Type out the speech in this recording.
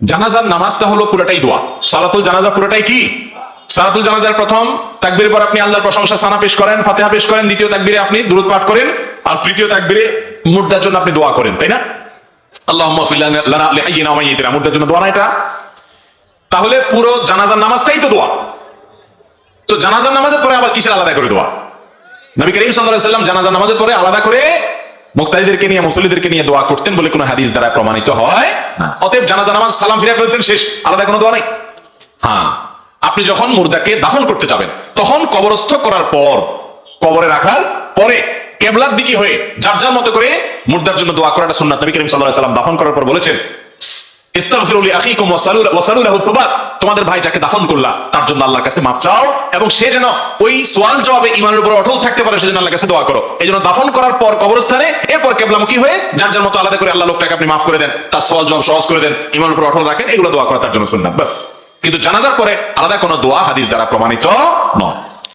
জানাজার নামাজটা হলো পুরোটাই দোয়া। সালাতুল জানাজা পুরোটাই কি? সালাতুল জানাজার প্রথম তাকবীরের পর আপনি আল্লাহর প্রশংসা সানা পেশ করেন, ফাতিহা পেশ করেন, দ্বিতীয় তাকবীরে আপনি দুরূদ পাঠ করেন, আর তৃতীয় তাকবীরে মুর্দার জন্য আপনি দোয়া করেন, তাই না? আল্লাহুম্মা ফির লানা লিহাইয়িনা ওয়া মাইয়িতিনা, মুর্দার জন্য দোয়া না এটা? তাহলে পুরো জানাজার নামাজটাই তো দোয়া। তো জানাজার নামাজের পরে আবার কিসের আলাদা করে দোয়া? নবী করিম সাল্লাল্লাহু আলাইহি ওয়াসাল্লাম জানাজার নামাজের পরে আলাদা করে মুক্তাদিদেরকে নিয়ে, মুসল্লিদেরকে নিয়ে দোয়া করতেন বলে কোনো হাদিস দ্বারা প্রমাণিত হয় না। অতএব জানাজা নামাজ সালাম ফিরে ফেলছেন, শেষ, আলাদা কোনো দোয়া নাই। হ্যাঁ, আপনি যখন মুর্দাকে দাফন করতে যাবেন তখন কবরস্থ করার পর, কবরে রাখার পরে কিবলার দিকে হয়ে যার যার মতো করে মুর্দার জন্য দোয়া করাটা সুন্নাত। নবী করিম সাল্লাল্লাহু আলাইহি ওয়াসাল্লাম দাফন করার পর বলেছেন, ইস্তাগফিরু লিআখিকুম ওয়াসালু লাহু সুবাত, তোমাদের ভাই যাকে দাফন করলা তার জন্য আল্লাহর কাছে মাফ চাও, এবং সে যেন ওই সওয়াল জবাবে ঈমানের উপর অটল থাকতে পারে সেজন্য আল্লাহর কাছে দোয়া করো। এইজন্য দাফন করার পর কবরস্থানে, এরপর কিবলামুখী হয়ে যার যার মতো আলাদা করে আল্লাহ লোকটাকে আপনি মাফ করে দেন, তার সওয়াল জবাব সহজ করে দেন, ঈমানের উপর অটল রাখেন, এগুলো দোয়া করা তার জন্য সুন্নাত। বাস। কিন্তু জানাজার পরে আলাদা কোনো দোয়া হাদিস দ্বারা প্রমাণিত নয়।